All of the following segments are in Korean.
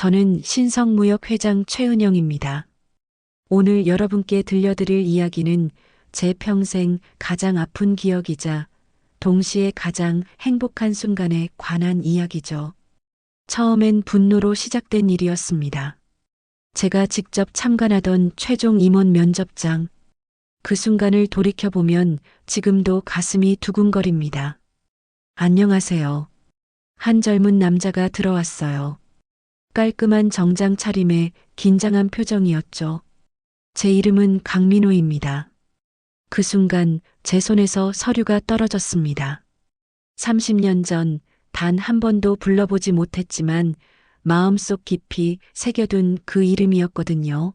저는 신성무역 회장 최은영입니다. 오늘 여러분께 들려드릴 이야기는 제 평생 가장 아픈 기억이자 동시에 가장 행복한 순간에 관한 이야기죠. 처음엔 분노로 시작된 일이었습니다. 제가 직접 참관하던 최종 임원 면접장. 그 순간을 돌이켜보면 지금도 가슴이 두근거립니다. 안녕하세요. 한 젊은 남자가 들어왔어요. 깔끔한 정장 차림에 긴장한 표정이었죠. 제 이름은 강민호입니다. 그 순간 제 손에서 서류가 떨어졌습니다. 30년 전 단 한 번도 불러보지 못했지만 마음속 깊이 새겨둔 그 이름이었거든요.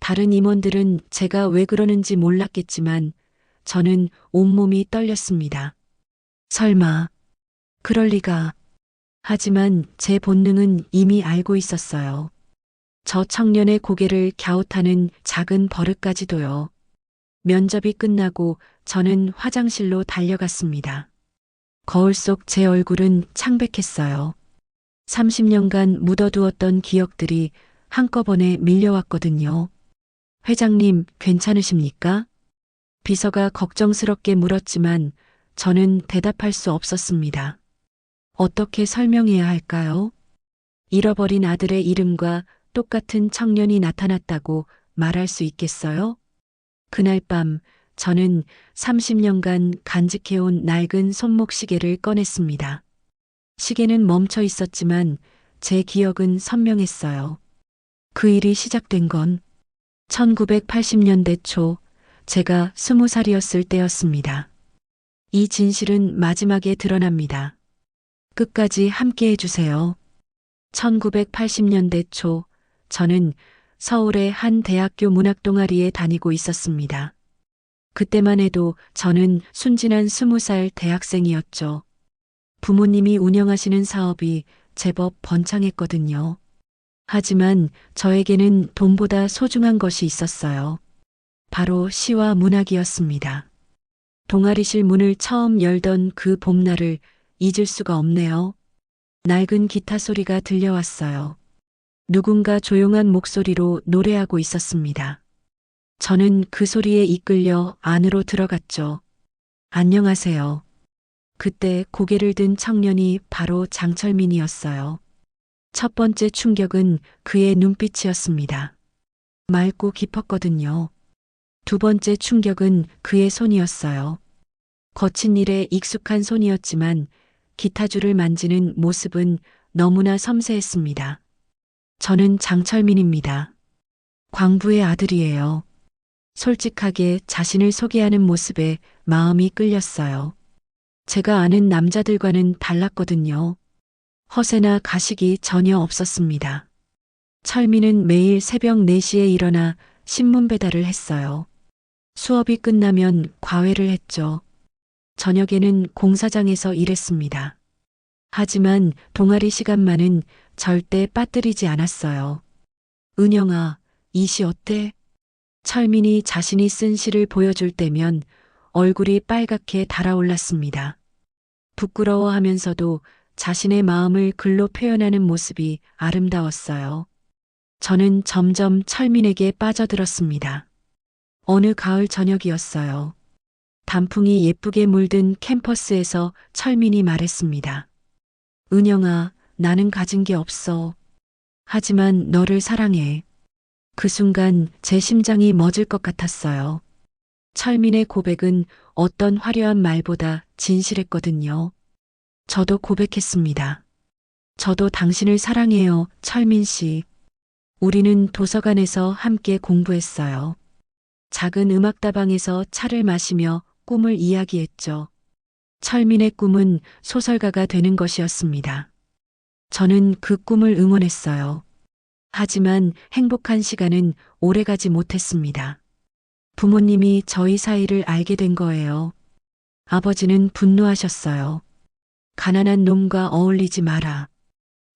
다른 임원들은 제가 왜 그러는지 몰랐겠지만 저는 온몸이 떨렸습니다. 설마, 그럴 리가. 하지만 제 본능은 이미 알고 있었어요. 저 청년의 고개를 갸웃하는 작은 버릇까지도요. 면접이 끝나고 저는 화장실로 달려갔습니다. 거울 속 제 얼굴은 창백했어요. 30년간 묻어두었던 기억들이 한꺼번에 밀려왔거든요. 회장님, 괜찮으십니까? 비서가 걱정스럽게 물었지만 저는 대답할 수 없었습니다. 어떻게 설명해야 할까요? 잃어버린 아들의 이름과 똑같은 청년이 나타났다고 말할 수 있겠어요? 그날 밤 저는 30년간 간직해온 낡은 손목 시계를 꺼냈습니다. 시계는 멈춰 있었지만 제 기억은 선명했어요. 그 일이 시작된 건 1980년대 초 제가 20살이었을 때였습니다. 이 진실은 마지막에 드러납니다. 끝까지 함께 해주세요. 1980년대 초 저는 서울의 한 대학교 문학동아리에 다니고 있었습니다. 그때만 해도 저는 순진한 20살 대학생이었죠. 부모님이 운영하시는 사업이 제법 번창했거든요. 하지만 저에게는 돈보다 소중한 것이 있었어요. 바로 시와 문학이었습니다. 동아리실 문을 처음 열던 그 봄날을 잊을 수가 없네요. 낡은 기타 소리가 들려왔어요. 누군가 조용한 목소리로 노래하고 있었습니다. 저는 그 소리에 이끌려 안으로 들어갔죠. 안녕하세요. 그때 고개를 든 청년이 바로 장철민이었어요. 첫 번째 충격은 그의 눈빛이었습니다. 맑고 깊었거든요. 두 번째 충격은 그의 손이었어요. 거친 일에 익숙한 손이었지만 기타줄을 만지는 모습은 너무나 섬세했습니다. 저는 장철민입니다. 광부의 아들이에요. 솔직하게 자신을 소개하는 모습에 마음이 끌렸어요. 제가 아는 남자들과는 달랐거든요. 허세나 가식이 전혀 없었습니다. 철민은 매일 새벽 4시에 일어나 신문 배달을 했어요. 수업이 끝나면 과외를 했죠. 저녁에는 공사장에서 일했습니다. 하지만 동아리 시간만은 절대 빠뜨리지 않았어요. 은영아, 이 시 어때? 철민이 자신이 쓴 시를 보여줄 때면 얼굴이 빨갛게 달아올랐습니다. 부끄러워하면서도 자신의 마음을 글로 표현하는 모습이 아름다웠어요. 저는 점점 철민에게 빠져들었습니다. 어느 가을 저녁이었어요. 단풍이 예쁘게 물든 캠퍼스에서 철민이 말했습니다. 은영아, 나는 가진 게 없어. 하지만 너를 사랑해. 그 순간 제 심장이 멎을 것 같았어요. 철민의 고백은 어떤 화려한 말보다 진실했거든요. 저도 고백했습니다. 저도 당신을 사랑해요, 철민 씨. 우리는 도서관에서 함께 공부했어요. 작은 음악다방에서 차를 마시며 꿈을 이야기했죠. 철민의 꿈은 소설가가 되는 것이었습니다. 저는 그 꿈을 응원했어요. 하지만 행복한 시간은 오래가지 못했습니다. 부모님이 저희 사이를 알게 된 거예요. 아버지는 분노하셨어요. 가난한 놈과 어울리지 마라.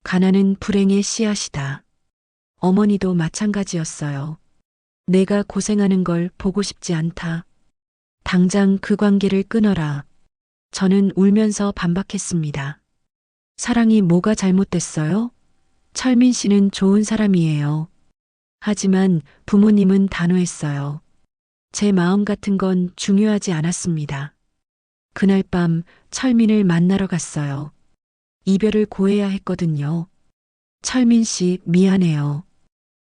가난은 불행의 씨앗이다. 어머니도 마찬가지였어요. 내가 고생하는 걸 보고 싶지 않다. 당장 그 관계를 끊어라. 저는 울면서 반박했습니다. 사랑이 뭐가 잘못됐어요? 철민 씨는 좋은 사람이에요. 하지만 부모님은 단호했어요. 제 마음 같은 건 중요하지 않았습니다. 그날 밤 철민을 만나러 갔어요. 이별을 고해야 했거든요. 철민 씨, 미안해요.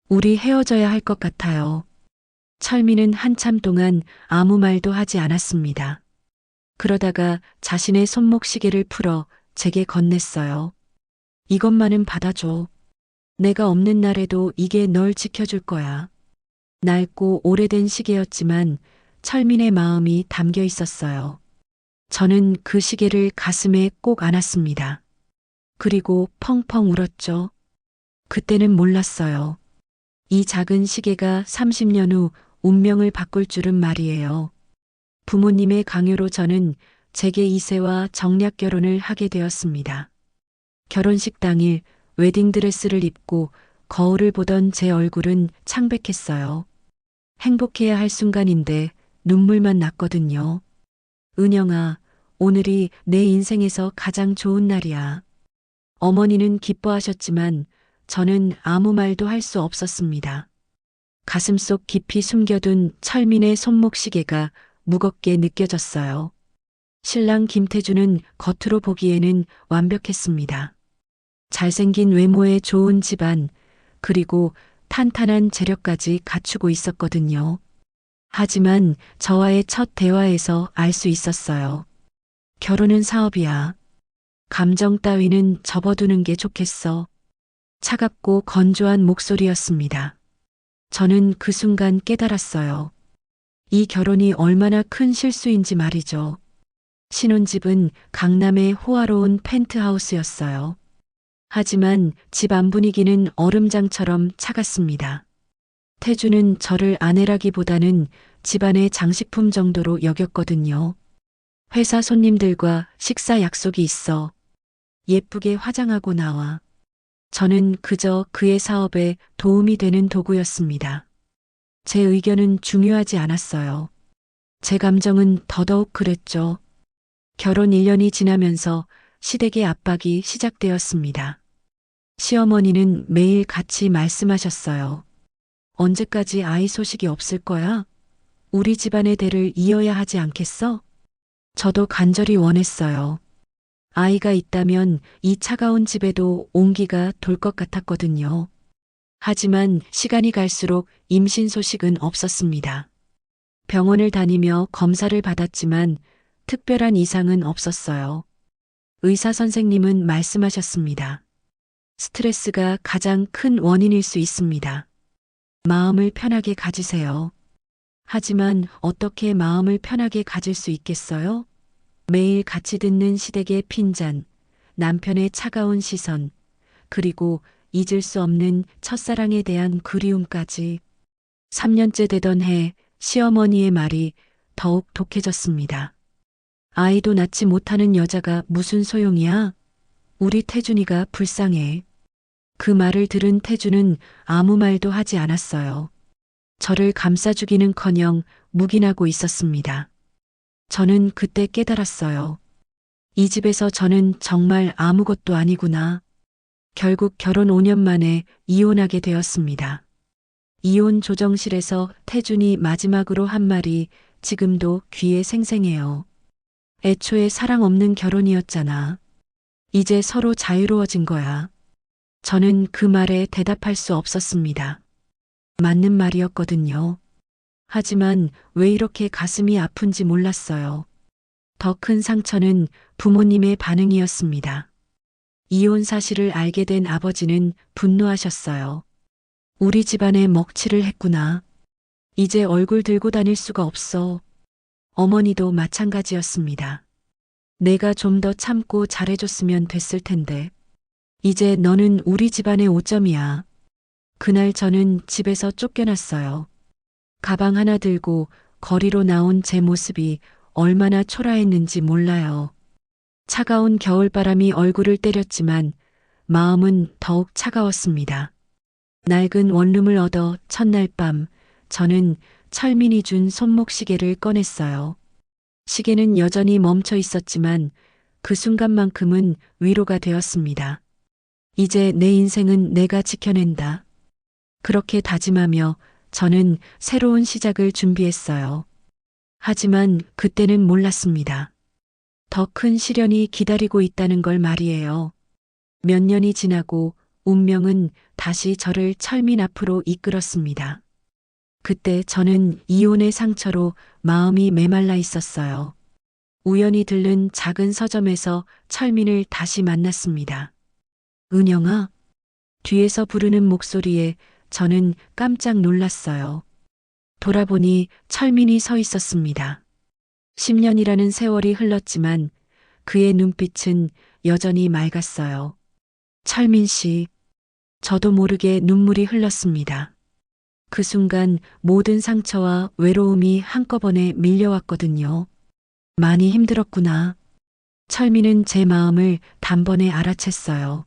우리 헤어져야 할 것 같아요. 철민은 한참 동안 아무 말도 하지 않았습니다. 그러다가 자신의 손목 시계를 풀어 제게 건넸어요. 이것만은 받아줘. 내가 없는 날에도 이게 널 지켜줄 거야. 낡고 오래된 시계였지만 철민의 마음이 담겨 있었어요. 저는 그 시계를 가슴에 꼭 안았습니다. 그리고 펑펑 울었죠. 그때는 몰랐어요. 이 작은 시계가 30년 후 운명을 바꿀 줄은 말이에요. 부모님의 강요로 저는 제게 2세와 정략 결혼을 하게 되었습니다. 결혼식 당일 웨딩드레스를 입고 거울을 보던 제 얼굴은 창백했어요. 행복해야 할 순간인데 눈물만 났거든요. 은영아, 오늘이 내 인생에서 가장 좋은 날이야. 어머니는 기뻐하셨지만 저는 아무 말도 할 수 없었습니다. 가슴속 깊이 숨겨둔 철민의 손목 시계가 무겁게 느껴졌어요. 신랑 김태주는 겉으로 보기에는 완벽했습니다. 잘생긴 외모에 좋은 집안, 그리고 탄탄한 재력까지 갖추고 있었거든요. 하지만 저와의 첫 대화에서 알 수 있었어요. 결혼은 사업이야. 감정 따위는 접어두는 게 좋겠어. 차갑고 건조한 목소리였습니다. 저는 그 순간 깨달았어요. 이 결혼이 얼마나 큰 실수인지 말이죠. 신혼집은 강남의 호화로운 펜트하우스였어요. 하지만 집 안 분위기는 얼음장처럼 차갔습니다. 태주는 저를 아내라기보다는 집안의 장식품 정도로 여겼거든요. 회사 손님들과 식사 약속이 있어. 예쁘게 화장하고 나와. 저는 그저 그의 사업에 도움이 되는 도구였습니다. 제 의견은 중요하지 않았어요. 제 감정은 더더욱 그랬죠. 결혼 1년이 지나면서 시댁의 압박이 시작되었습니다. 시어머니는 매일 같이 말씀하셨어요. 언제까지 아이 소식이 없을 거야? 우리 집안의 대를 이어야 하지 않겠어? 저도 간절히 원했어요. 아이가 있다면 이 차가운 집에도 온기가 돌 것 같았거든요. 하지만 시간이 갈수록 임신 소식은 없었습니다. 병원을 다니며 검사를 받았지만 특별한 이상은 없었어요. 의사 선생님은 말씀하셨습니다. 스트레스가 가장 큰 원인일 수 있습니다. 마음을 편하게 가지세요. 하지만 어떻게 마음을 편하게 가질 수 있겠어요? 매일 같이 듣는 시댁의 핀잔, 남편의 차가운 시선, 그리고 잊을 수 없는 첫사랑에 대한 그리움까지. 3년째 되던 해 시어머니의 말이 더욱 독해졌습니다. 아이도 낳지 못하는 여자가 무슨 소용이야? 우리 태준이가 불쌍해. 그 말을 들은 태준은 아무 말도 하지 않았어요. 저를 감싸주기는커녕 묵인하고 있었습니다. 저는 그때 깨달았어요. 이 집에서 저는 정말 아무것도 아니구나. 결국 결혼 5년 만에 이혼하게 되었습니다. 이혼 조정실에서 태준이 마지막으로 한 말이 지금도 귀에 생생해요. 애초에 사랑 없는 결혼이었잖아. 이제 서로 자유로워진 거야. 저는 그 말에 대답할 수 없었습니다. 맞는 말이었거든요. 하지만 왜 이렇게 가슴이 아픈지 몰랐어요. 더 큰 상처는 부모님의 반응이었습니다. 이혼 사실을 알게 된 아버지는 분노하셨어요. 우리 집안에 먹칠을 했구나. 이제 얼굴 들고 다닐 수가 없어. 어머니도 마찬가지였습니다. 내가 좀 더 참고 잘해줬으면 됐을 텐데. 이제 너는 우리 집안의 오점이야. 그날 저는 집에서 쫓겨났어요. 가방 하나 들고 거리로 나온 제 모습이 얼마나 초라했는지 몰라요. 차가운 겨울바람이 얼굴을 때렸지만 마음은 더욱 차가웠습니다. 낡은 원룸을 얻어 첫날 밤 저는 철민이 준 손목시계를 꺼냈어요. 시계는 여전히 멈춰 있었지만 그 순간만큼은 위로가 되었습니다. 이제 내 인생은 내가 지켜낸다. 그렇게 다짐하며 저는 새로운 시작을 준비했어요. 하지만 그때는 몰랐습니다. 더 큰 시련이 기다리고 있다는 걸 말이에요. 몇 년이 지나고 운명은 다시 저를 철민 앞으로 이끌었습니다. 그때 저는 이혼의 상처로 마음이 메말라 있었어요. 우연히 들른 작은 서점에서 철민을 다시 만났습니다. 은영아, 뒤에서 부르는 목소리에 저는 깜짝 놀랐어요. 돌아보니 철민이 서 있었습니다. 10년이라는 세월이 흘렀지만 그의 눈빛은 여전히 맑았어요. 철민 씨, 저도 모르게 눈물이 흘렀습니다. 그 순간 모든 상처와 외로움이 한꺼번에 밀려왔거든요. 많이 힘들었구나. 철민은 제 마음을 단번에 알아챘어요.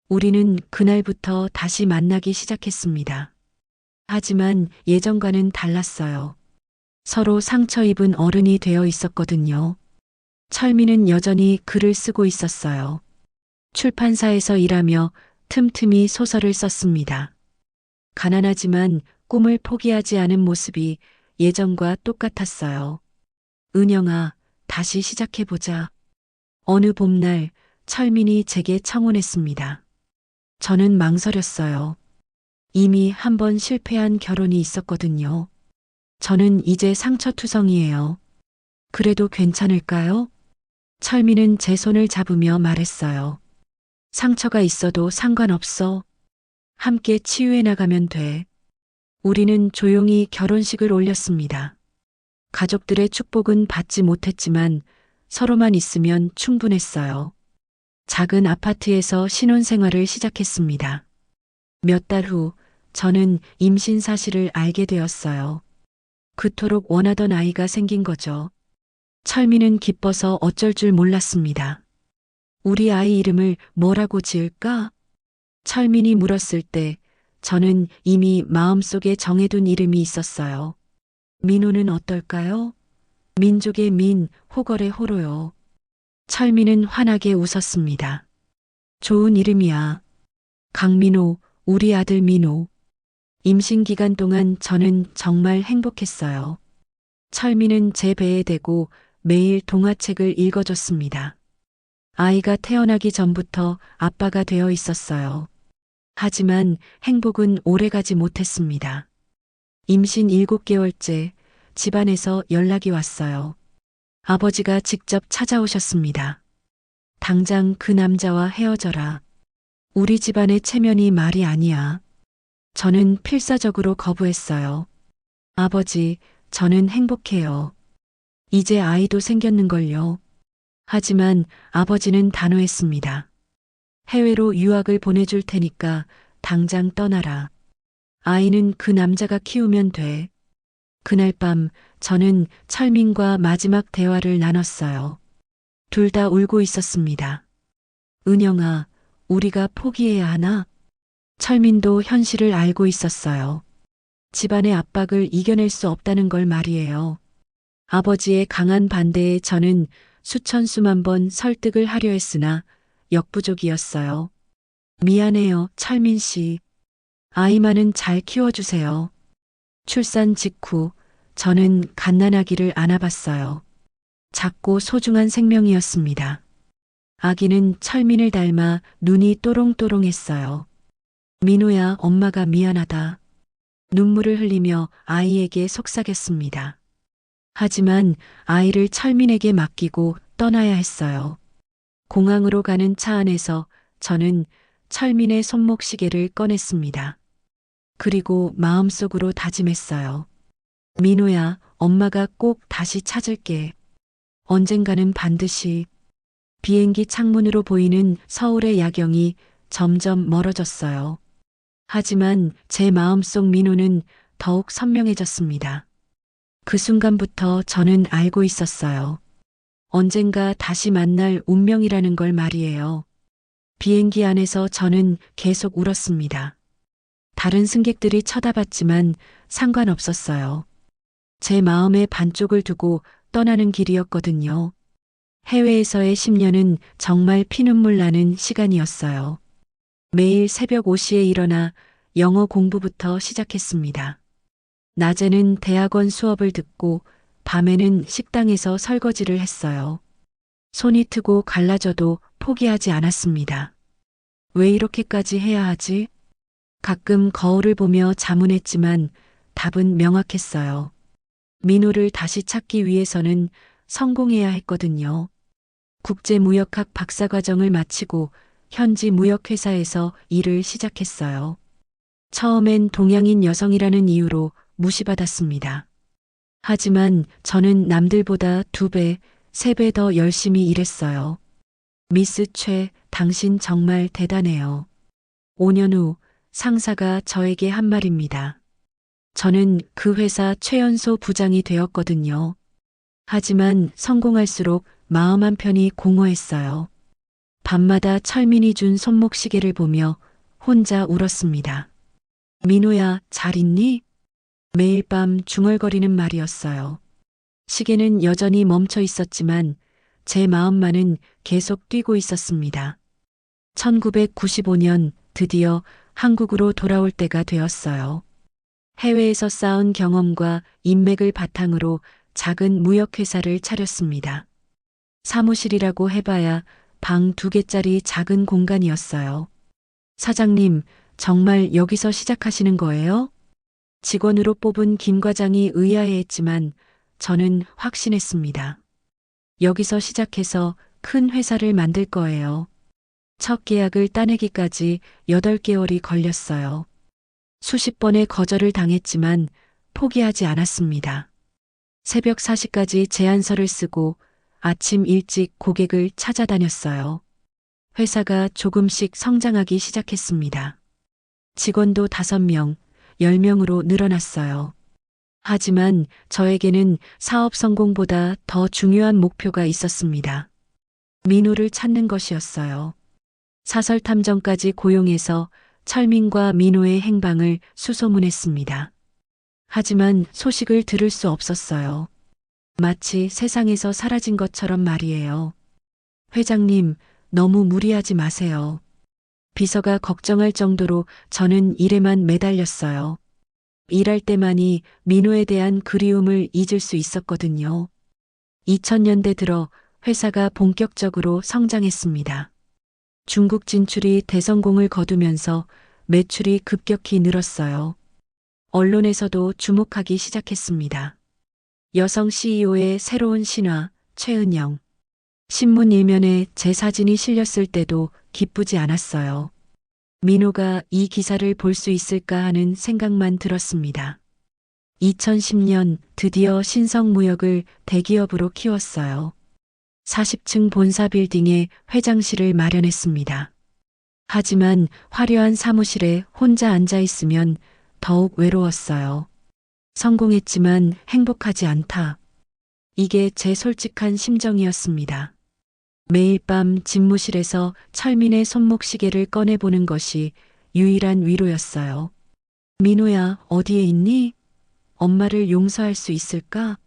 우리는 그날부터 다시 만나기 시작했습니다. 하지만 예전과는 달랐어요. 서로 상처 입은 어른이 되어 있었거든요. 철민은 여전히 글을 쓰고 있었어요. 출판사에서 일하며 틈틈이 소설을 썼습니다. 가난하지만 꿈을 포기하지 않은 모습이 예전과 똑같았어요. 은영아, 다시 시작해보자. 어느 봄날 철민이 제게 청혼했습니다. 저는 망설였어요. 이미 한 번 실패한 결혼이 있었거든요. 저는 이제 상처투성이에요. 그래도 괜찮을까요? 철민은 제 손을 잡으며 말했어요. 상처가 있어도 상관없어. 함께 치유해 나가면 돼. 우리는 조용히 결혼식을 올렸습니다. 가족들의 축복은 받지 못했지만 서로만 있으면 충분했어요. 작은 아파트에서 신혼생활을 시작했습니다. 몇 달 후 저는 임신 사실을 알게 되었어요. 그토록 원하던 아이가 생긴 거죠. 철민은 기뻐서 어쩔 줄 몰랐습니다. 우리 아이 이름을 뭐라고 지을까? 철민이 물었을 때 저는 이미 마음속에 정해둔 이름이 있었어요. 민호는 어떨까요? 민족의 민, 호걸의 호로요. 철민은 환하게 웃었습니다. 좋은 이름이야. 강민호, 우리 아들 민호. 임신 기간 동안 저는 정말 행복했어요. 철민은 제 배에 대고 매일 동화책을 읽어줬습니다. 아이가 태어나기 전부터 아빠가 되어 있었어요. 하지만 행복은 오래가지 못했습니다. 임신 7개월째 집안에서 연락이 왔어요. 아버지가 직접 찾아오셨습니다. 당장 그 남자와 헤어져라. 우리 집안의 체면이 말이 아니야. 저는 필사적으로 거부했어요. 아버지, 저는 행복해요. 이제 아이도 생겼는걸요. 하지만 아버지는 단호했습니다. 해외로 유학을 보내줄 테니까 당장 떠나라. 아이는 그 남자가 키우면 돼. 그날 밤 저는 철민과 마지막 대화를 나눴어요. 둘 다 울고 있었습니다. 은영아, 우리가 포기해야 하나? 철민도 현실을 알고 있었어요. 집안의 압박을 이겨낼 수 없다는 걸 말이에요. 아버지의 강한 반대에 저는 수천 수만 번 설득을 하려 했으나 역부족이었어요. 미안해요, 철민 씨. 아이만은 잘 키워주세요. 출산 직후 저는 갓난아기를 안아봤어요. 작고 소중한 생명이었습니다. 아기는 철민을 닮아 눈이 또롱또롱했어요. 민호야, 엄마가 미안하다. 눈물을 흘리며 아이에게 속삭였습니다. 하지만 아이를 철민에게 맡기고 떠나야 했어요. 공항으로 가는 차 안에서 저는 철민의 손목시계를 꺼냈습니다. 그리고 마음속으로 다짐했어요. 민호야, 엄마가 꼭 다시 찾을게. 언젠가는 반드시. 비행기 창문으로 보이는 서울의 야경이 점점 멀어졌어요. 하지만 제 마음속 민호는 더욱 선명해졌습니다. 그 순간부터 저는 알고 있었어요. 언젠가 다시 만날 운명이라는 걸 말이에요. 비행기 안에서 저는 계속 울었습니다. 다른 승객들이 쳐다봤지만 상관없었어요. 제 마음의 반쪽을 두고 떠나는 길이었거든요. 해외에서의 10년은 정말 피눈물 나는 시간이었어요. 매일 새벽 5시에 일어나 영어 공부부터 시작했습니다. 낮에는 대학원 수업을 듣고 밤에는 식당에서 설거지를 했어요. 손이 트고 갈라져도 포기하지 않았습니다. 왜 이렇게까지 해야 하지? 가끔 거울을 보며 자문했지만 답은 명확했어요. 민호를 다시 찾기 위해서는 성공해야 했거든요. 국제무역학 박사과정을 마치고 현지 무역회사에서 일을 시작했어요. 처음엔 동양인 여성이라는 이유로 무시받았습니다. 하지만 저는 남들보다 2배, 3배 더 열심히 일했어요. 미스 최, 당신 정말 대단해요. 5년 후 상사가 저에게 한 말입니다. 저는 그 회사 최연소 부장이 되었거든요. 하지만 성공할수록 마음 한편이 공허했어요. 밤마다 철민이 준 손목시계를 보며 혼자 울었습니다. 민호야, 잘 있니? 매일 밤 중얼거리는 말이었어요. 시계는 여전히 멈춰 있었지만 제 마음만은 계속 뛰고 있었습니다. 1995년 드디어 한국으로 돌아올 때가 되었어요. 해외에서 쌓은 경험과 인맥을 바탕으로 작은 무역회사를 차렸습니다. 사무실이라고 해봐야 방 2개짜리 작은 공간이었어요. 사장님, 정말 여기서 시작하시는 거예요? 직원으로 뽑은 김 과장이 의아해했지만 저는 확신했습니다. 여기서 시작해서 큰 회사를 만들 거예요. 첫 계약을 따내기까지 8개월이 걸렸어요. 수십 번의 거절을 당했지만 포기하지 않았습니다. 새벽 4시까지 제안서를 쓰고 아침 일찍 고객을 찾아다녔어요. 회사가 조금씩 성장하기 시작했습니다. 직원도 5명, 10명으로 늘어났어요. 하지만 저에게는 사업 성공보다 더 중요한 목표가 있었습니다. 민호를 찾는 것이었어요. 사설 탐정까지 고용해서 철민과 민호의 행방을 수소문했습니다. 하지만 소식을 들을 수 없었어요. 마치 세상에서 사라진 것처럼 말이에요. 회장님, 너무 무리하지 마세요. 비서가 걱정할 정도로 저는 일에만 매달렸어요. 일할 때만이 민호에 대한 그리움을 잊을 수 있었거든요. 2000년대 들어 회사가 본격적으로 성장했습니다. 중국 진출이 대성공을 거두면서 매출이 급격히 늘었어요. 언론에서도 주목하기 시작했습니다. 여성 CEO의 새로운 신화, 최은영. 신문 일면에 제 사진이 실렸을 때도 기쁘지 않았어요. 민호가 이 기사를 볼 수 있을까 하는 생각만 들었습니다. 2010년 드디어 신성무역을 대기업으로 키웠어요. 40층 본사 빌딩에 회장실을 마련했습니다. 하지만 화려한 사무실에 혼자 앉아 있으면 더욱 외로웠어요. 성공했지만 행복하지 않다. 이게 제 솔직한 심정이었습니다. 매일 밤 집무실에서 철민의 손목시계를 꺼내보는 것이 유일한 위로였어요. 민호야, 어디에 있니? 엄마를 용서할 수 있을까?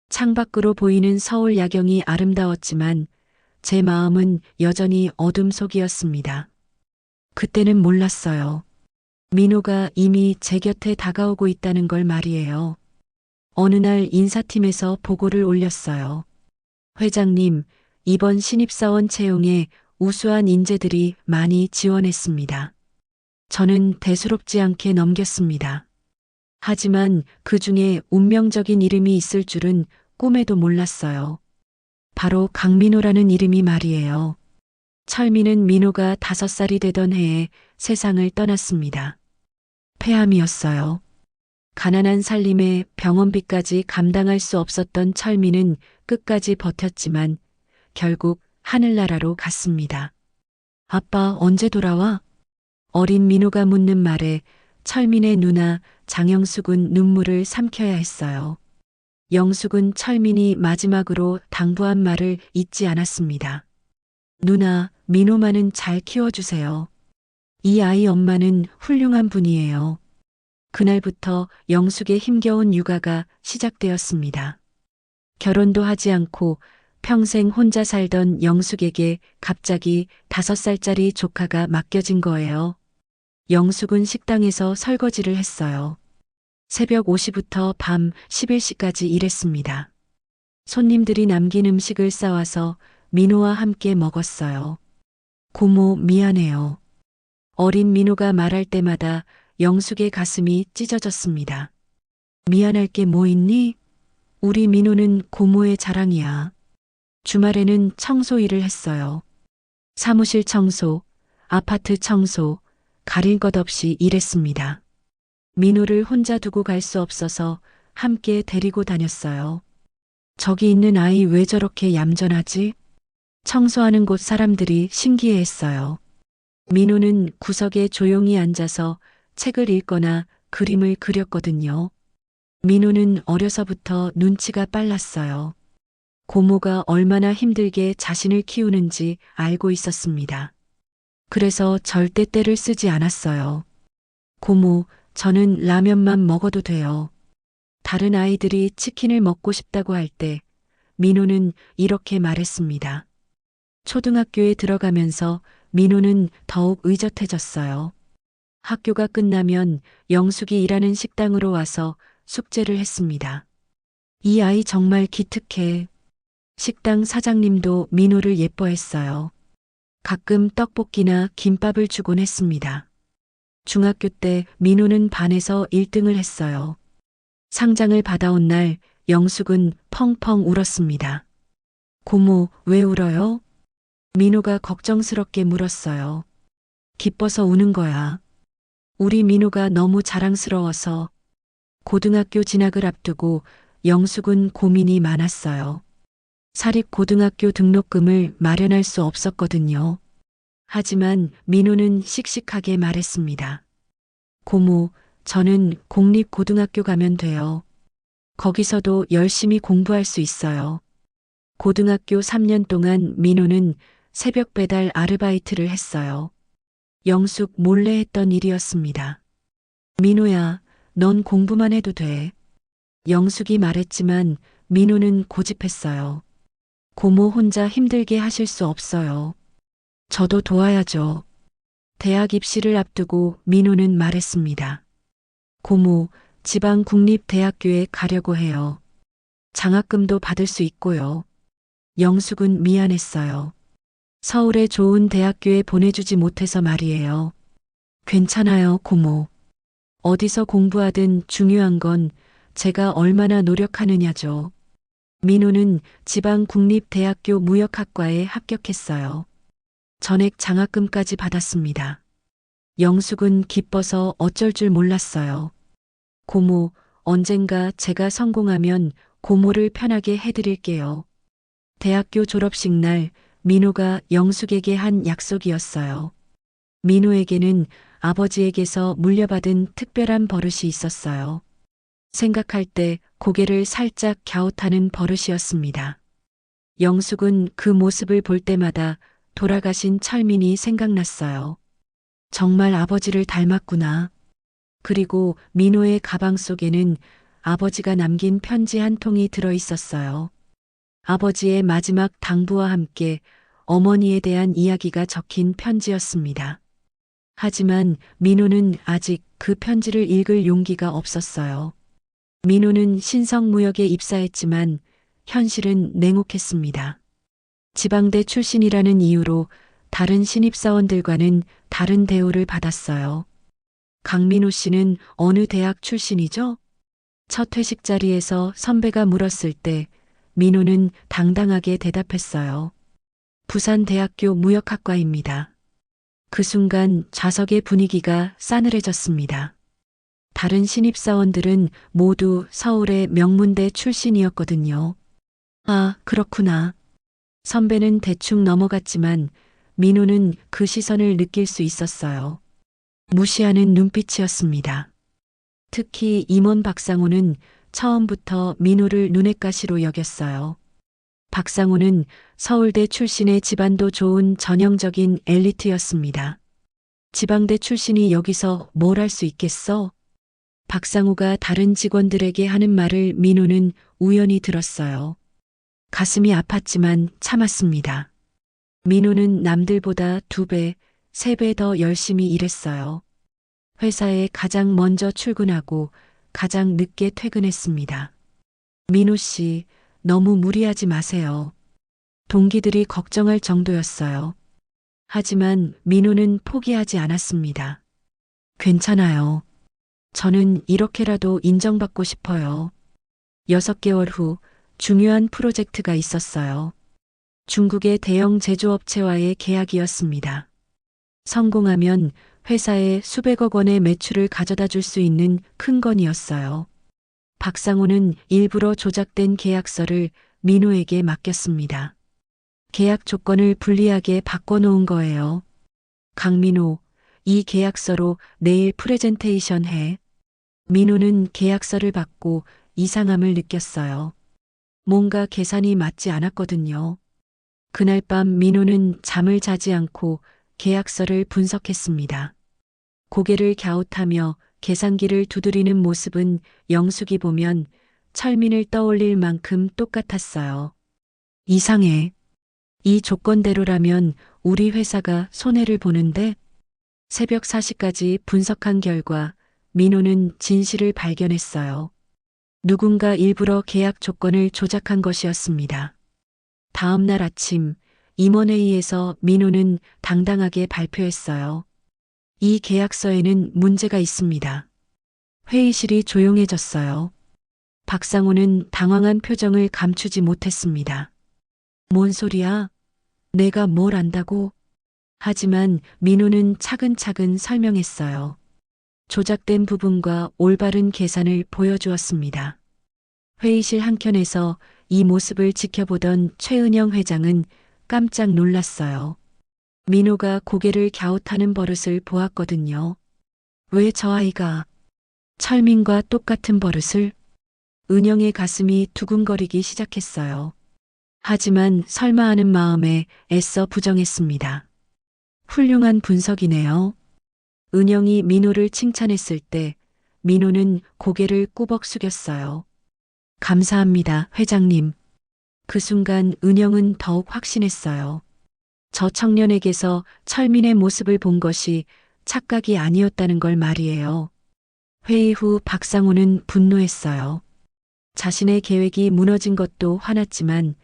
창밖으로 보이는 서울 야경이 아름다웠지만 제 마음은 여전히 어둠 속이었습니다. 그때는 몰랐어요. 민호가 이미 제 곁에 다가오고 있다는 걸 말이에요. 어느 날 인사팀에서 보고를 올렸어요. 회장님, 이번 신입사원 채용에 우수한 인재들이 많이 지원했습니다. 저는 대수롭지 않게 넘겼습니다. 하지만 그 중에 운명적인 이름이 있을 줄은 꿈에도 몰랐어요. 바로 강민호라는 이름이 말이에요. 철민은 민호가 5살이 되던 해에 세상을 떠났습니다. 폐암이었어요. 가난한 살림에 병원비까지 감당할 수 없었던 철민은 끝까지 버텼지만 결국 하늘나라로 갔습니다. 아빠 언제 돌아와? 어린 민호가 묻는 말에 철민의 누나 장영숙은 눈물을 삼켜야 했어요. 영숙은 철민이 마지막으로 당부한 말을 잊지 않았습니다. 누나, 민호만은 잘 키워주세요. 이 아이 엄마는 훌륭한 분이에요. 그날부터 영숙의 힘겨운 육아가 시작되었습니다. 결혼도 하지 않고 평생 혼자 살던 영숙에게 갑자기 5살짜리 조카가 맡겨진 거예요. 영숙은 식당에서 설거지를 했어요. 새벽 5시부터 밤 11시까지 일했습니다. 손님들이 남긴 음식을 싸와서 민호와 함께 먹었어요. 고모, 미안해요. 어린 민호가 말할 때마다 영숙의 가슴이 찢어졌습니다. 미안할 게 뭐 있니? 우리 민호는 고모의 자랑이야. 주말에는 청소 일을 했어요. 사무실 청소, 아파트 청소, 가릴 것 없이 일했습니다. 민호를 혼자 두고 갈 수 없어서 함께 데리고 다녔어요. 저기 있는 아이 왜 저렇게 얌전하지? 청소하는 곳 사람들이 신기해했어요. 민호는 구석에 조용히 앉아서 책을 읽거나 그림을 그렸거든요. 민호는 어려서부터 눈치가 빨랐어요. 고모가 얼마나 힘들게 자신을 키우는지 알고 있었습니다. 그래서 절대 때를 쓰지 않았어요. 고모, 저는 라면만 먹어도 돼요. 다른 아이들이 치킨을 먹고 싶다고 할 때 민호는 이렇게 말했습니다. 초등학교에 들어가면서 민호는 더욱 의젓해졌어요. 학교가 끝나면 영숙이 일하는 식당으로 와서 숙제를 했습니다. 이 아이 정말 기특해. 식당 사장님도 민호를 예뻐했어요. 가끔 떡볶이나 김밥을 주곤 했습니다. 중학교 때 민호는 반에서 1등을 했어요. 상장을 받아온 날 영숙은 펑펑 울었습니다. 고모, 왜 울어요? 민호가 걱정스럽게 물었어요. 기뻐서 우는 거야. 우리 민호가 너무 자랑스러워서. 고등학교 진학을 앞두고 영숙은 고민이 많았어요. 사립고등학교 등록금을 마련할 수 없었거든요. 하지만 민호는 씩씩하게 말했습니다. 고모, 저는 공립고등학교 가면 돼요. 거기서도 열심히 공부할 수 있어요. 고등학교 3년 동안 민호는 새벽 배달 아르바이트를 했어요. 영숙 몰래 했던 일이었습니다. 민호야, 넌 공부만 해도 돼. 영숙이 말했지만 민호는 고집했어요. 고모 혼자 힘들게 하실 수 없어요. 저도 도와야죠. 대학 입시를 앞두고 민호는 말했습니다. 고모, 지방 국립대학교에 가려고 해요. 장학금도 받을 수 있고요. 영숙은 미안했어요. 서울의 좋은 대학교에 보내주지 못해서 말이에요. 괜찮아요, 고모. 어디서 공부하든 중요한 건 제가 얼마나 노력하느냐죠. 민호는 지방 국립대학교 무역학과에 합격했어요. 전액 장학금까지 받았습니다. 영숙은 기뻐서 어쩔 줄 몰랐어요. 고모, 언젠가 제가 성공하면 고모를 편하게 해드릴게요. 대학교 졸업식 날 민호가 영숙에게 한 약속이었어요. 민호에게는 아버지에게서 물려받은 특별한 버릇이 있었어요. 생각할 때 고개를 살짝 갸웃하는 버릇이었습니다. 영숙은 그 모습을 볼 때마다 돌아가신 철민이 생각났어요. 정말 아버지를 닮았구나. 그리고 민호의 가방 속에는 아버지가 남긴 편지 한 통이 들어 있었어요. 아버지의 마지막 당부와 함께 어머니에 대한 이야기가 적힌 편지였습니다. 하지만 민호는 아직 그 편지를 읽을 용기가 없었어요. 민호는 신성무역에 입사했지만 현실은 냉혹했습니다. 지방대 출신이라는 이유로 다른 신입사원들과는 다른 대우를 받았어요. 강민호 씨는 어느 대학 출신이죠? 첫 회식 자리에서 선배가 물었을 때 민호는 당당하게 대답했어요. 부산대학교 무역학과입니다. 그 순간 좌석의 분위기가 싸늘해졌습니다. 다른 신입사원들은 모두 서울의 명문대 출신이었거든요. 아, 그렇구나. 선배는 대충 넘어갔지만 민호는 그 시선을 느낄 수 있었어요. 무시하는 눈빛이었습니다. 특히 임원 박상호는 처음부터 민호를 눈엣가시로 여겼어요. 박상호는 서울대 출신의 집안도 좋은 전형적인 엘리트였습니다. 지방대 출신이 여기서 뭘 할 수 있겠어? 박상호가 다른 직원들에게 하는 말을 민호는 우연히 들었어요. 가슴이 아팠지만 참았습니다. 민호는 남들보다 2배, 3배 더 열심히 일했어요. 회사에 가장 먼저 출근하고 가장 늦게 퇴근했습니다. 민호 씨, 너무 무리하지 마세요. 동기들이 걱정할 정도였어요. 하지만 민호는 포기하지 않았습니다. 괜찮아요. 저는 이렇게라도 인정받고 싶어요. 6개월 후 중요한 프로젝트가 있었어요. 중국의 대형 제조업체와의 계약이었습니다. 성공하면 회사에 수백억 원의 매출을 가져다 줄 수 있는 큰 건이었어요. 박상호는 일부러 조작된 계약서를 민호에게 맡겼습니다. 계약 조건을 불리하게 바꿔놓은 거예요. 강민호, 이 계약서로 내일 프레젠테이션 해. 민호는 계약서를 받고 이상함을 느꼈어요. 뭔가 계산이 맞지 않았거든요. 그날 밤 민호는 잠을 자지 않고 계약서를 분석했습니다. 고개를 갸웃하며 계산기를 두드리는 모습은 영숙이 보면 철민을 떠올릴 만큼 똑같았어요. 이상해. 이 조건대로라면 우리 회사가 손해를 보는데? 새벽 4시까지 분석한 결과 민호는 진실을 발견했어요. 누군가 일부러 계약 조건을 조작한 것이었습니다. 다음 날 아침 임원회의에서 민호는 당당하게 발표했어요. 이 계약서에는 문제가 있습니다. 회의실이 조용해졌어요. 박상호는 당황한 표정을 감추지 못했습니다. 뭔 소리야? 내가 뭘 안다고? 하지만 민호는 차근차근 설명했어요. 조작된 부분과 올바른 계산을 보여주었습니다. 회의실 한켠에서 이 모습을 지켜보던 최은영 회장은 깜짝 놀랐어요. 민호가 고개를 갸웃하는 버릇을 보았거든요. 왜 저 아이가 철민과 똑같은 버릇을? 은영의 가슴이 두근거리기 시작했어요. 하지만 설마 하는 마음에 애써 부정했습니다. 훌륭한 분석이네요. 은영이 민호를 칭찬했을 때 민호는 고개를 꾸벅 숙였어요. 감사합니다, 회장님. 그 순간 은영은 더욱 확신했어요. 저 청년에게서 철민의 모습을 본 것이 착각이 아니었다는 걸 말이에요. 회의 후 박상호는 분노했어요. 자신의 계획이 무너진 것도 화났지만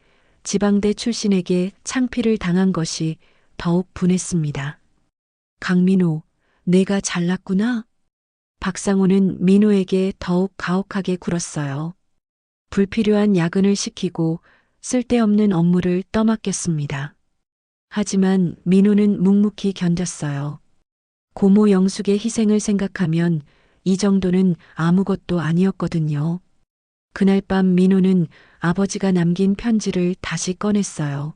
지방대 출신에게 창피를 당한 것이 더욱 분했습니다. 강민호, 내가 잘났구나? 박상호는 민호에게 더욱 가혹하게 굴었어요. 불필요한 야근을 시키고 쓸데없는 업무를 떠맡겼습니다. 하지만 민호는 묵묵히 견뎠어요. 고모 영숙의 희생을 생각하면 이 정도는 아무것도 아니었거든요. 그날 밤 민호는 아버지가 남긴 편지를 다시 꺼냈어요.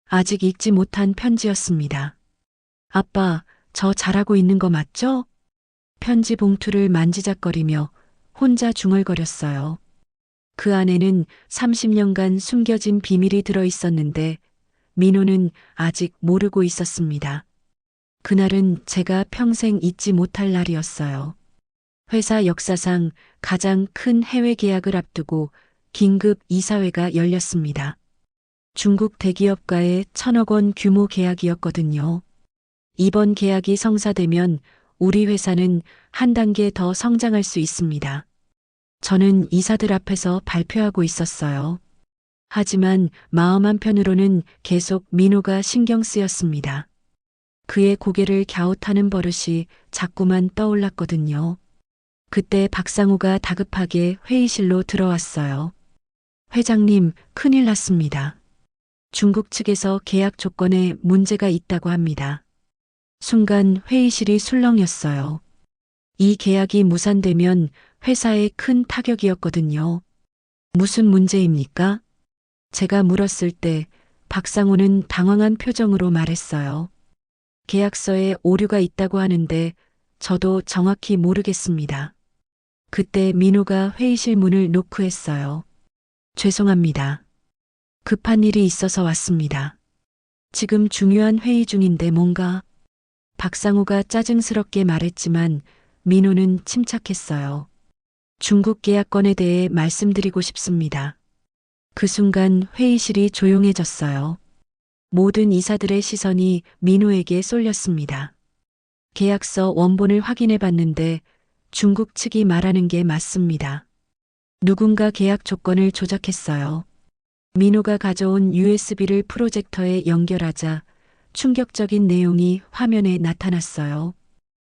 아직 읽지 못한 편지였습니다. 아빠, 저 잘하고 있는 거 맞죠? 편지 봉투를 만지작거리며 혼자 중얼거렸어요. 그 안에는 30년간 숨겨진 비밀이 들어 있었는데 민호는 아직 모르고 있었습니다. 그날은 제가 평생 잊지 못할 날이었어요. 회사 역사상 가장 큰 해외 계약을 앞두고 긴급 이사회가 열렸습니다. 중국 대기업과의 1,000억 원 규모 계약이었거든요. 이번 계약이 성사되면 우리 회사는 한 단계 더 성장할 수 있습니다. 저는 이사들 앞에서 발표하고 있었어요. 하지만 마음 한편으로는 계속 민호가 신경 쓰였습니다. 그의 고개를 갸웃하는 버릇이 자꾸만 떠올랐거든요. 그때 박상우가 다급하게 회의실로 들어왔어요. 회장님, 큰일 났습니다. 중국 측에서 계약 조건에 문제가 있다고 합니다. 순간 회의실이 술렁였어요. 이 계약이 무산되면 회사에 큰 타격이었거든요. 무슨 문제입니까? 제가 물었을 때 박상호는 당황한 표정으로 말했어요. 계약서에 오류가 있다고 하는데 저도 정확히 모르겠습니다. 그때 민호가 회의실 문을 노크했어요. 죄송합니다. 급한 일이 있어서 왔습니다. 지금 중요한 회의 중인데 뭔가. 박상호가 짜증스럽게 말했지만 민호는 침착했어요. 중국 계약건에 대해 말씀드리고 싶습니다. 그 순간 회의실이 조용해졌어요. 모든 이사들의 시선이 민호에게 쏠렸습니다. 계약서 원본을 확인해 봤는데 중국 측이 말하는 게 맞습니다. 누군가 계약 조건을 조작했어요. 민호가 가져온 USB를 프로젝터에 연결하자 충격적인 내용이 화면에 나타났어요.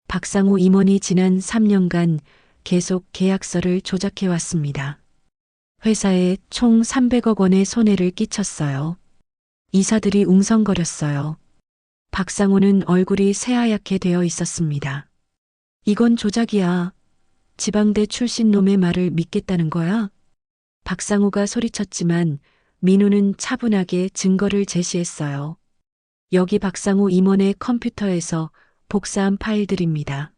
박상우 임원이 지난 3년간 계속 계약서를 조작해 왔습니다. 회사에 총 300억 원의 손해를 끼쳤어요. 이사들이 웅성거렸어요. 박상우는 얼굴이 새하얗게 되어 있었습니다. 이건 조작이야. 지방대 출신 놈의 말을 믿겠다는 거야? 박상우가 소리쳤지만 민호는 차분하게 증거를 제시했어요. 여기 박상우 임원의 컴퓨터에서 복사한 파일들입니다.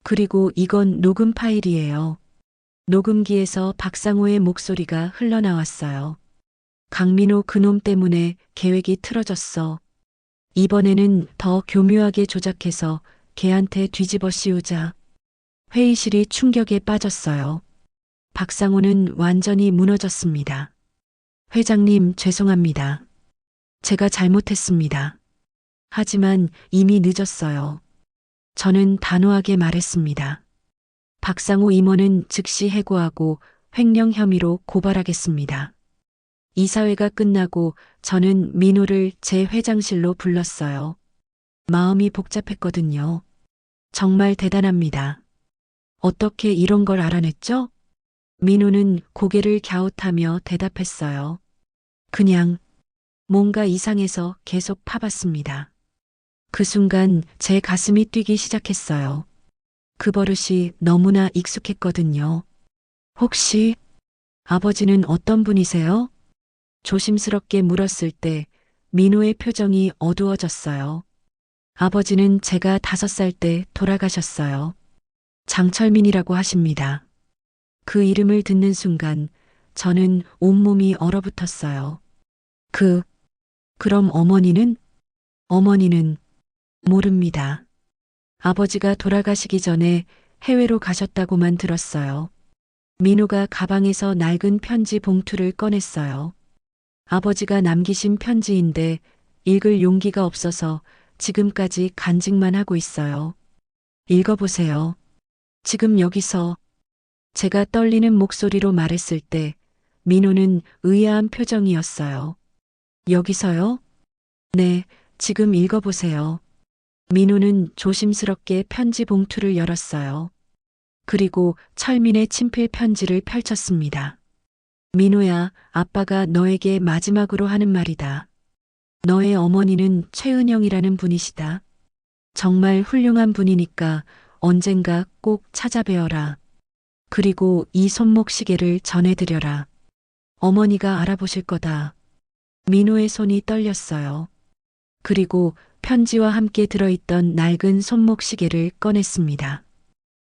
그리고 이건 녹음 파일이에요. 녹음기에서 박상우의 목소리가 흘러나왔어요. 강민호 그놈 때문에 계획이 틀어졌어. 이번에는 더 교묘하게 조작해서 걔한테 뒤집어 씌우자. 회의실이 충격에 빠졌어요. 박상우는 완전히 무너졌습니다. 회장님, 죄송합니다. 제가 잘못했습니다. 하지만 이미 늦었어요. 저는 단호하게 말했습니다. 박상우 임원은 즉시 해고하고 횡령 혐의로 고발하겠습니다. 이사회가 끝나고 저는 민호를 제 회장실로 불렀어요. 마음이 복잡했거든요. 정말 대단합니다. 어떻게 이런 걸 알아냈죠? 민호는 고개를 갸웃하며 대답했어요. 그냥 뭔가 이상해서 계속 파봤습니다. 그 순간 제 가슴이 뛰기 시작했어요. 그 버릇이 너무나 익숙했거든요. 혹시 아버지는 어떤 분이세요? 조심스럽게 물었을 때 민호의 표정이 어두워졌어요. 아버지는 제가 5살 때 돌아가셨어요. 장철민이라고 하십니다. 그 이름을 듣는 순간 저는 온몸이 얼어붙었어요. 그럼 어머니는? 어머니는 모릅니다. 아버지가 돌아가시기 전에 해외로 가셨다고만 들었어요. 민호가 가방에서 낡은 편지 봉투를 꺼냈어요. 아버지가 남기신 편지인데 읽을 용기가 없어서 지금까지 간직만 하고 있어요. 읽어보세요. 지금 여기서. 제가 떨리는 목소리로 말했을 때 민호는 의아한 표정이었어요. 여기서요? 네, 지금 읽어보세요. 민호는 조심스럽게 편지 봉투를 열었어요. 그리고 철민의 친필 편지를 펼쳤습니다. 민호야, 아빠가 너에게 마지막으로 하는 말이다. 너의 어머니는 최은영이라는 분이시다. 정말 훌륭한 분이니까 언젠가 꼭 찾아뵈어라. 그리고 이 손목 시계를 전해드려라. 어머니가 알아보실 거다. 민호의 손이 떨렸어요. 그리고 편지와 함께 들어있던 낡은 손목 시계를 꺼냈습니다.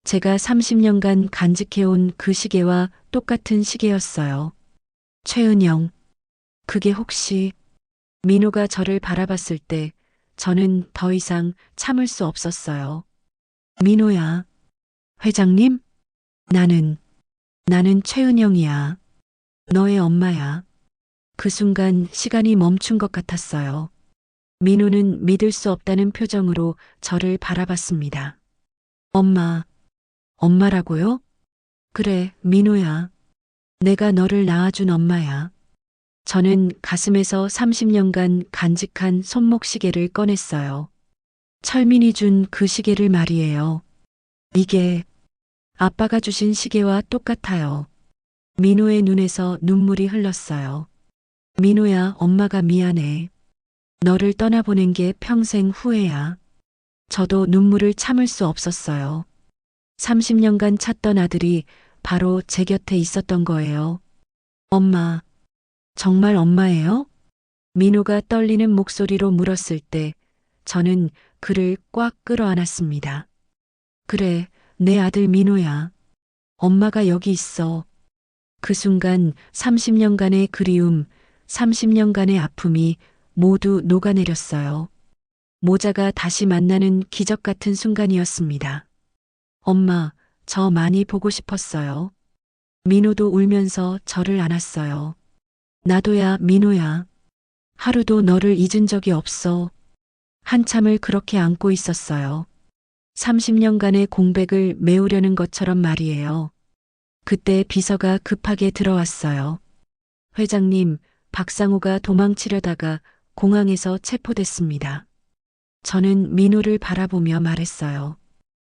제가 30년간 간직해온 그 시계와 똑같은 시계였어요. 최은영. 그게 혹시... 민호가 저를 바라봤을 때 저는 더 이상 참을 수 없었어요. 민호야. 회장님? 나는 최은영이야. 너의 엄마야. 그 순간 시간이 멈춘 것 같았어요. 민호는 믿을 수 없다는 표정으로 저를 바라봤습니다. 엄마라고요? 그래, 민호야. 내가 너를 낳아준 엄마야. 저는 가슴에서 30년간 간직한 손목시계를 꺼냈어요. 철민이 준 그 시계를 말이에요. 이게 아빠가 주신 시계와 똑같아요. 민호의 눈에서 눈물이 흘렀어요. 민호야, 엄마가 미안해. 너를 떠나보낸 게 평생 후회야. 저도 눈물을 참을 수 없었어요. 30년간 찾던 아들이 바로 제 곁에 있었던 거예요. 엄마, 정말 엄마예요? 민호가 떨리는 목소리로 물었을 때 저는 그를 꽉 끌어안았습니다. 그래, 내 아들 민호야. 엄마가 여기 있어. 그 순간 30년간의 그리움, 30년간의 아픔이 모두 녹아내렸어요. 모자가 다시 만나는 기적 같은 순간이었습니다. 엄마, 저 많이 보고 싶었어요. 민호도 울면서 저를 안았어요. 나도야, 민호야. 하루도 너를 잊은 적이 없어. 한참을 그렇게 안고 있었어요. 30년간의 공백을 메우려는 것처럼 말이에요. 그때 비서가 급하게 들어왔어요. 회장님, 박상우가 도망치려다가 공항에서 체포됐습니다. 저는 민호를 바라보며 말했어요.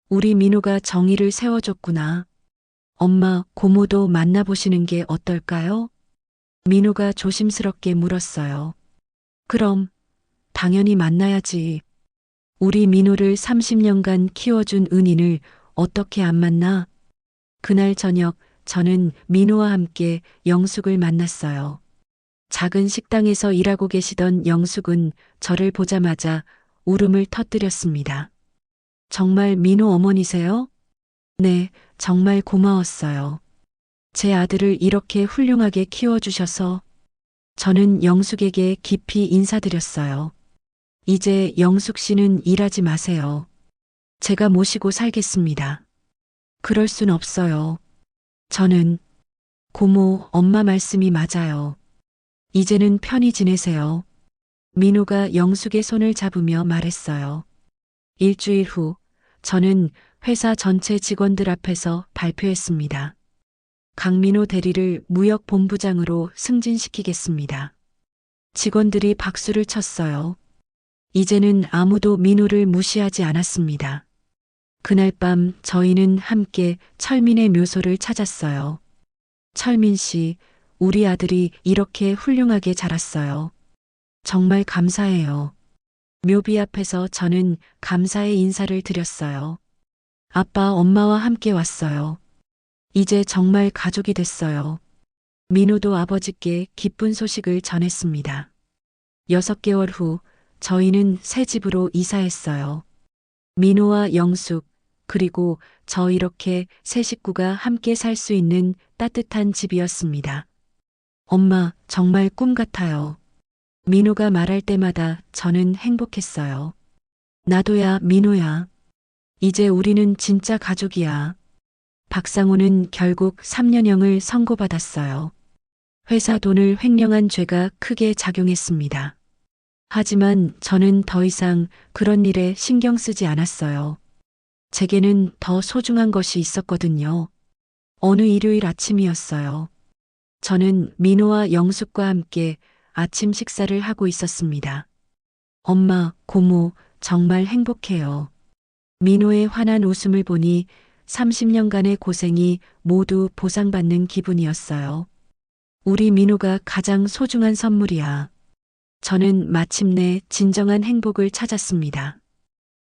우리 민호가 정의를 세워줬구나. 엄마, 고모도 만나보시는 게 어떨까요? 민호가 조심스럽게 물었어요. 그럼, 당연히 만나야지. 우리 민호를 30년간 키워준 은인을 어떻게 안 만나? 그날 저녁 저는 민호와 함께 영숙을 만났어요. 작은 식당에서 일하고 계시던 영숙은 저를 보자마자 울음을 터뜨렸습니다. 정말 민호 어머니세요? 네, 정말 고마웠어요. 제 아들을 이렇게 훌륭하게 키워주셔서 저는 영숙에게 깊이 인사드렸어요. 이제 영숙 씨는 일하지 마세요. 제가 모시고 살겠습니다. 그럴 순 없어요. 저는 고모, 엄마 말씀이 맞아요. 이제는 편히 지내세요. 민호가 영숙의 손을 잡으며 말했어요. 일주일 후 저는 회사 전체 직원들 앞에서 발표했습니다. 강민호 대리를 무역본부장으로 승진시키겠습니다. 직원들이 박수를 쳤어요. 이제는 아무도 민호를 무시하지 않았습니다. 그날 밤 저희는 함께 철민의 묘소를 찾았어요. 철민 씨, 우리 아들이 이렇게 훌륭하게 자랐어요. 정말 감사해요. 묘비 앞에서 저는 감사의 인사를 드렸어요. 아빠, 엄마와 함께 왔어요. 이제 정말 가족이 됐어요. 민호도 아버지께 기쁜 소식을 전했습니다. 6개월 후 저희는 새 집으로 이사했어요. 민호와 영숙, 그리고 저 이렇게 세 식구가 함께 살 수 있는 따뜻한 집이었습니다. 엄마, 정말 꿈 같아요. 민호가 말할 때마다 저는 행복했어요. 나도야, 민호야. 이제 우리는 진짜 가족이야. 박상우는 결국 3년형을 선고받았어요. 회사 돈을 횡령한 죄가 크게 작용했습니다. 하지만 저는 더 이상 그런 일에 신경 쓰지 않았어요. 제게는 더 소중한 것이 있었거든요. 어느 일요일 아침이었어요. 저는 민호와 영숙과 함께 아침 식사를 하고 있었습니다. 엄마, 고모, 정말 행복해요. 민호의 환한 웃음을 보니 30년간의 고생이 모두 보상받는 기분이었어요. 우리 민호가 가장 소중한 선물이야. 저는 마침내 진정한 행복을 찾았습니다.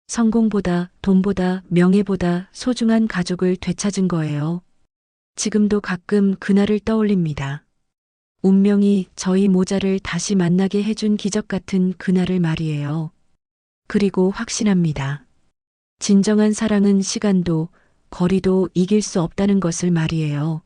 성공보다 돈보다 명예보다 소중한 가족을 되찾은 거예요. 지금도 가끔 그날을 떠올립니다. 운명이 저희 모자를 다시 만나게 해준 기적 같은 그날을 말이에요. 그리고 확신합니다. 진정한 사랑은 시간도 거리도 이길 수 없다는 것을 말이에요.